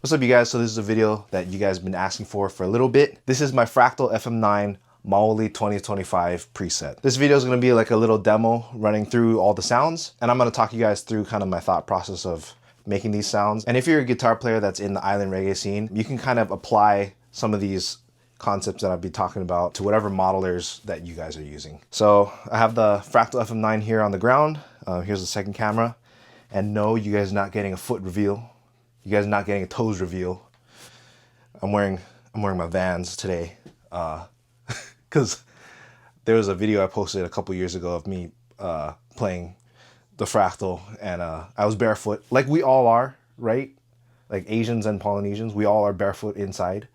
What's up, you guys? So this is a video that you guys have been asking for a little bit. This is my FRACTAL FM9 MAOLI 2025 preset. This video is going to be like a little demo running through all the sounds, and I'm going to talk you guys through kind of my thought process of making these sounds. And if you're a guitar player that's in the island reggae scene, you can kind of apply some of these concepts that I'll be talking about to whatever modelers that you guys are using. So I have the FRACTAL FM9 here on the ground. Here's the second camera. And no, you guys are not getting a foot reveal. You guys are not getting a toes reveal. I'm wearing my Vans today because there was a video I posted a couple years ago of me playing the FRACTAL, and I was barefoot, like we all are, right? Like Asians and Polynesians, we all are barefoot inside.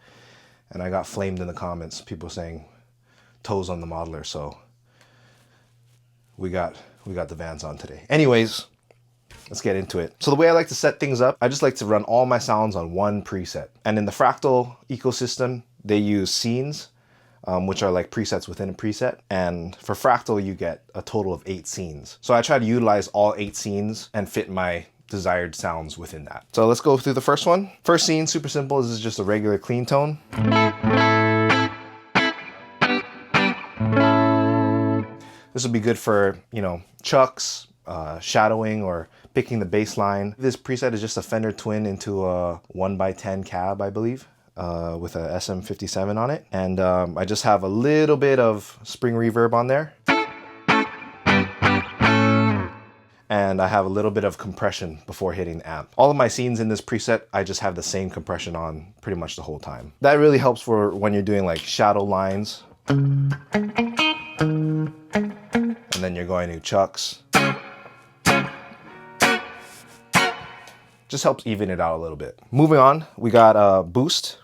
And I got flamed in the comments, people saying toes on the modeler. So we got the Vans on today. Anyways, let's get into it. So the way I like to set things up, I just like to run all my sounds on one preset. And in the FRACTAL ecosystem, they use scenes, which are like presets within a preset. And for FRACTAL, you get a total of 8 scenes. So I try to utilize all 8 scenes and fit my desired sounds within that. So let's go through the first one. First scene, super simple. This is just a regular clean tone. This would be good for, you know, chucks, shadowing, or picking the bass line. This preset is just a Fender Twin into a 1x10 cab, I believe, with a SM57 on it. And I just have a little bit of spring reverb on there. And I have a little bit of compression before hitting the amp. All of my scenes in this preset, I just have the same compression on pretty much the whole time. That really helps for when you're doing like shadow lines. And then you're going to chucks. Just helps even it out a little bit. Moving on, we got a boost.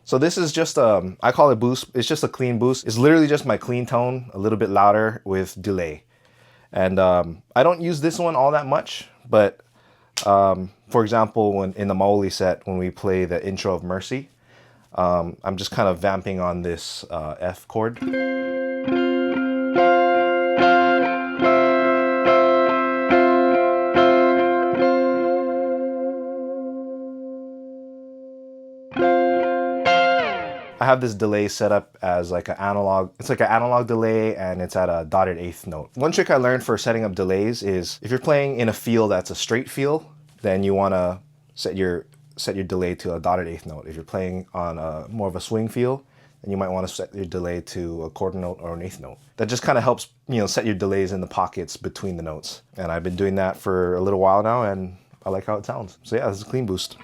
So this is just, I call it boost. It's just a clean boost. It's literally just my clean tone, a little bit louder with delay. And I don't use this one all that much, but for example, when in the MAOLI set, when we play the intro of Mercy, I'm just kind of vamping on this F chord. I have this delay set up as like an analog, it's like an analog delay, and it's at a dotted eighth note. One trick I learned for setting up delays is if you're playing in a feel that's a straight feel, then you want to set your delay to a dotted eighth note. If you're playing on a more of a swing feel, then you might want to set your delay to a quarter note or an eighth note. That just kind of helps, you know, set your delays in the pockets between the notes. And I've been doing that for a little while now, and I like how it sounds. So yeah, this is a clean boost.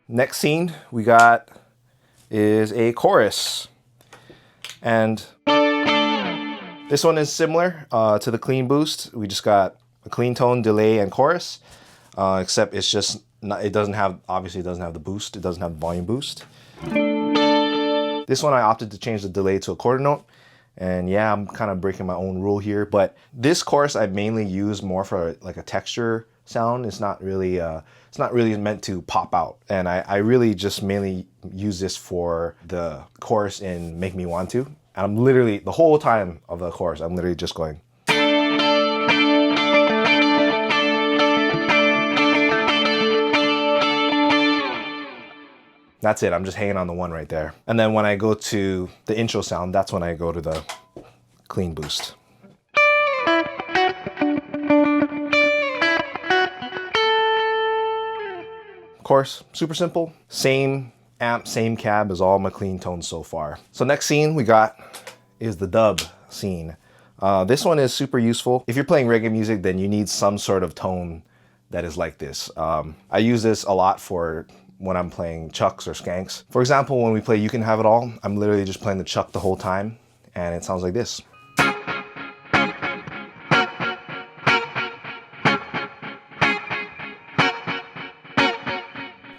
Next scene we got is a chorus, and this one is similar to the clean boost. We just got a clean tone, delay, and chorus, except it's just not, it doesn't have, obviously it doesn't have the boost, it doesn't have the volume boost. This one I opted to change the delay to a quarter note, and yeah, I'm kind of breaking my own rule here, but this chorus I mainly use more for like a texture sound. It's not really meant to pop out, and I really just mainly use this for the chorus in Make Me Want To, and I'm literally, the whole time of the chorus, I'm literally just going. That's it, I'm just hanging on the one right there. And then when I go to the intro sound, that's when I go to the clean boost. Of course, super simple. Same amp, same cab as all my clean tones so far. So next scene we got is the dub scene. This one is super useful. If you're playing reggae music, then you need some sort of tone that is like this. I use this a lot for when I'm playing chucks or skanks. For example, when we play You Can Have It All, I'm literally just playing the chuck the whole time, and it sounds like this.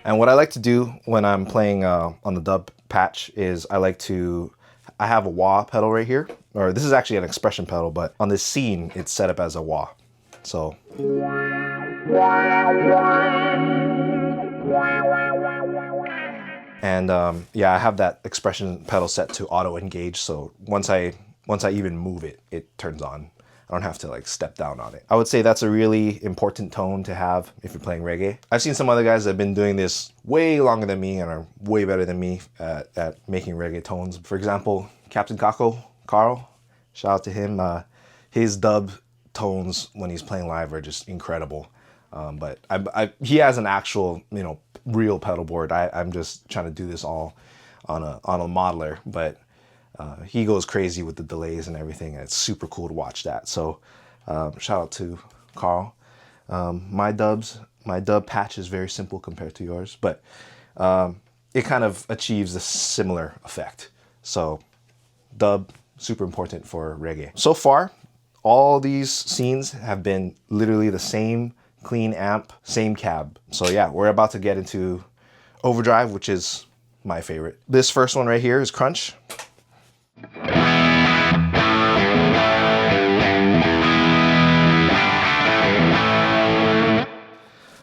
And what I like to do when I'm playing on the dub patch is I have a wah pedal right here, or this is actually an expression pedal, but on this scene, it's set up as a wah. So. And yeah, I have that expression pedal set to auto engage. So once I even move it, it turns on. I don't have to like step down on it. I would say that's a really important tone to have if you're playing reggae. I've seen some other guys that have been doing this way longer than me and are way better than me at making reggae tones. For example, Captain Kako, Carl, shout out to him. His dub tones when he's playing live are just incredible. But he has an actual, real pedal board. I'm just trying to do this all on a modeler, but he goes crazy with the delays and everything, and it's super cool to watch that. So shout out to Carl. My dub patch is very simple compared to yours, but it kind of achieves a similar effect. So dub, super important for reggae. So far, all these scenes have been literally the same clean amp, same cab. So yeah, we're about to get into overdrive, which is my favorite. This first one right here is crunch.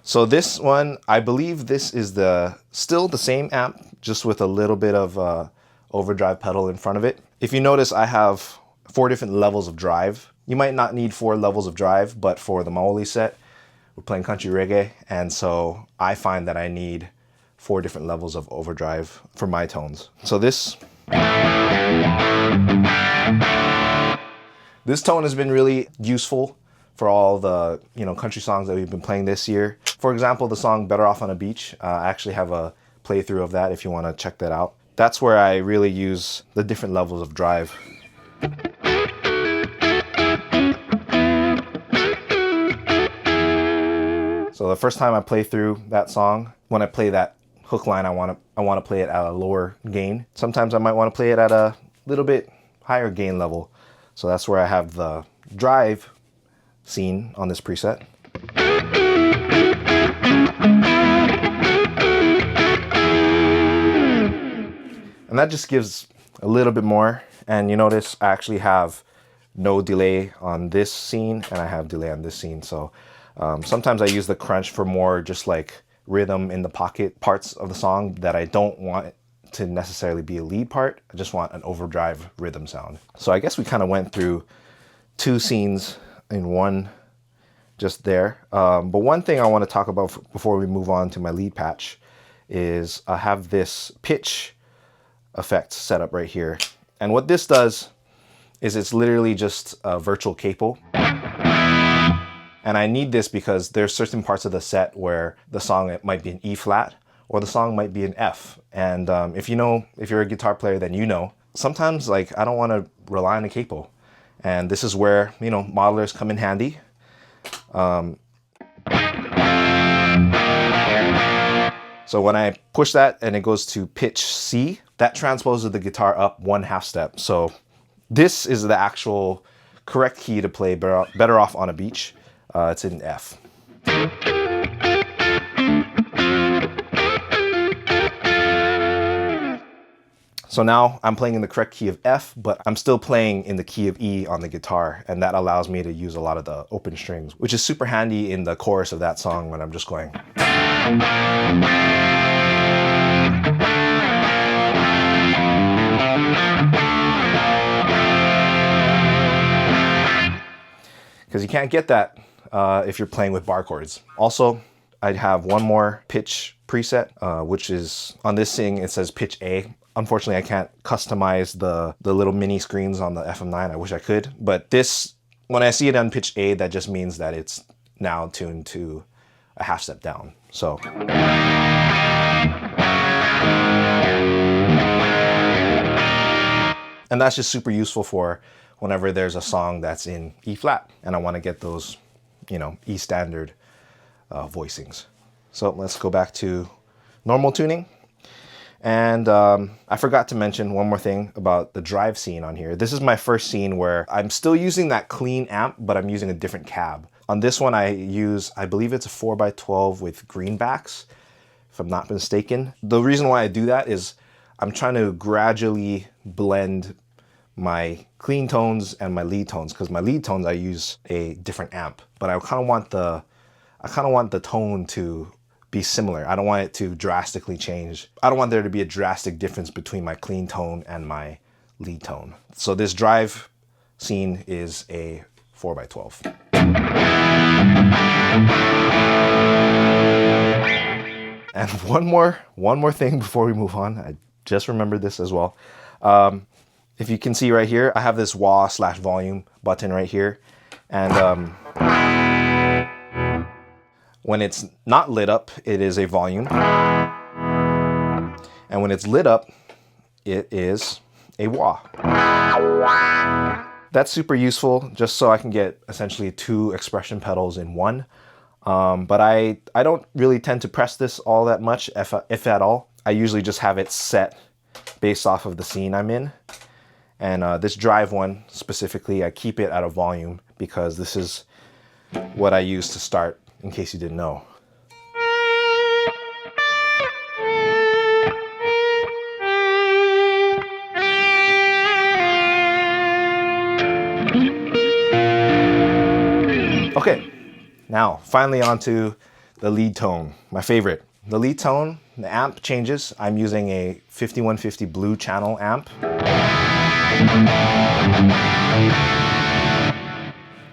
So this one, I believe this is still the same amp, just with a little bit of overdrive pedal in front of it. If you notice, I have 4 different levels of drive. You might not need 4 levels of drive, but for the MAOLI set, we're playing country reggae, and so I find that I need 4 different levels of overdrive for my tones. So this tone has been really useful for all the country songs that we've been playing this year. For example, the song Better Off on a Beach, I actually have a playthrough of that if you want to check that out. That's where I really use the different levels of drive. So the first time I play through that song, when I play that hook line, I want to play it at a lower gain. Sometimes I might want to play it at a little bit higher gain level. So that's where I have the drive scene on this preset. And that just gives a little bit more. And you notice I actually have no delay on this scene, and I have delay on this scene. So sometimes I use the crunch for more just like rhythm in the pocket parts of the song that I don't want to necessarily be a lead part. I just want an overdrive rhythm sound. So I guess we kind of went through 2 scenes in one just there. But one thing I want to talk about before we move on to my lead patch is I have this pitch effect set up right here. And what this does is it's literally just a virtual capo. And I need this because there's certain parts of the set where the song, it might be an E flat or the song might be an F. And if you're a guitar player, then sometimes like I don't want to rely on a capo. And this is where, modelers come in handy. So when I push that and it goes to pitch C, that transposes the guitar up 1/2 step. So this is the actual correct key to play Better Off on a Beach. It's in F. So now I'm playing in the correct key of F, but I'm still playing in the key of E on the guitar, and that allows me to use a lot of the open strings, which is super handy in the chorus of that song when I'm just going. Because you can't get that if you're playing with bar chords. Also, I'd have one more pitch preset, which is on this thing, it says pitch A. Unfortunately, I can't customize the little mini screens on the FM9. I wish I could. But this, when I see it on pitch A, that just means that it's now tuned to a 1/2 step down. So. And that's just super useful for whenever there's a song that's in E flat and I want to get those, E standard voicings. So let's go back to normal tuning. And I forgot to mention one more thing about the drive scene on here. This is my first scene where I'm still using that clean amp, but I'm using a different cab. On this one, I believe it's a 4x12 with greenbacks, if I'm not mistaken. The reason why I do that is I'm trying to gradually blend my clean tones and my lead tones, because my lead tones I use a different amp, but I kind of want the tone to be similar. I don't want it to drastically change. I don't want there to be a drastic difference between my clean tone and my lead tone. So this drive scene is a 4x12. And one more thing before we move on. I just remembered this as well. If you can see right here, I have this wah/volume button right here. And when it's not lit up, it is a volume. And when it's lit up, it is a wah. That's super useful just so I can get essentially 2 expression pedals in one. But I don't really tend to press this all that much, if at all. I usually just have it set based off of the scene I'm in. And this drive one specifically, I keep it at a volume because this is what I use to start, in case you didn't know. Okay, now finally onto the lead tone, my favorite. The lead tone, the amp changes. I'm using a 5150 blue channel amp.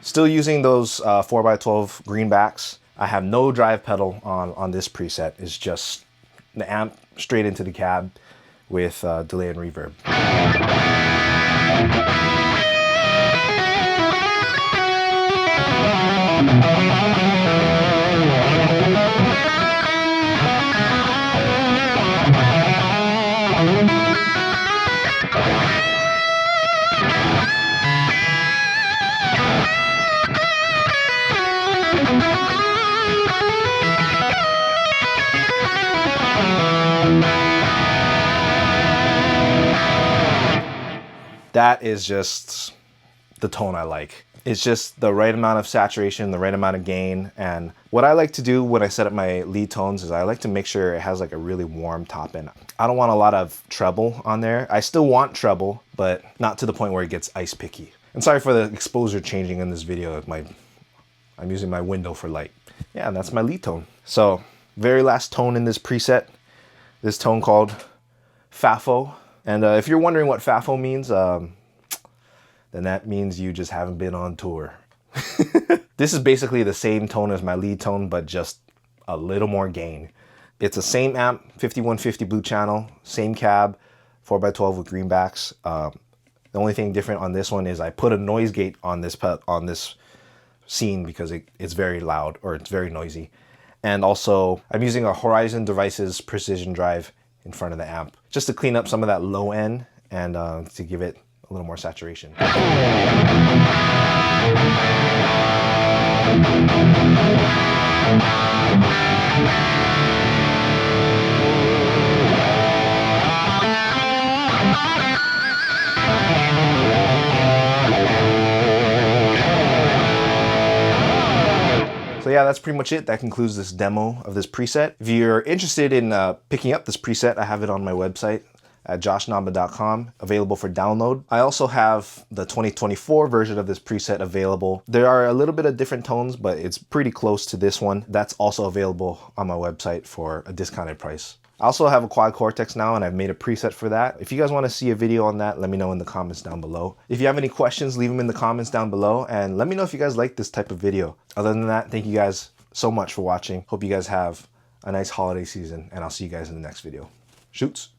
Still using those 4x12 greenbacks. I have no drive pedal on this preset. It's just the amp straight into the cab with delay and reverb. That is just the tone I like. It's just the right amount of saturation, the right amount of gain. And what I like to do when I set up my lead tones is I like to make sure it has like a really warm top end. I don't want a lot of treble on there. I still want treble, but not to the point where it gets ice picky. And sorry for the exposure changing in this video. I'm using my window for light. Yeah, that's my lead tone. So very last tone in this preset, this tone called Fafo. And if you're wondering what Fafo means, then that means you just haven't been on tour. This is basically the same tone as my lead tone, but just a little more gain. It's the same amp, 5150 blue channel, same cab, 4x12 with greenbacks. The only thing different on this one is I put a noise gate on this scene because it's very loud, or it's very noisy. And also I'm using a Horizon Devices precision drive in front of the amp just to clean up some of that low end and to give it a little more saturation. So yeah, that's pretty much it. That concludes this demo of this preset. If you're interested in picking up this preset, I have it on my website at joshnamba.com, available for download. I also have the 2024 version of this preset available. There are a little bit of different tones, but it's pretty close to this one. That's also available on my website for a discounted price. I also have a quad cortex now, and I've made a preset for that. If you guys want to see a video on that, let me know in the comments down below. If you have any questions, leave them in the comments down below, and let me know if you guys like this type of video. Other than that, thank you guys so much for watching. Hope you guys have a nice holiday season, and I'll see you guys in the next video. Shoots.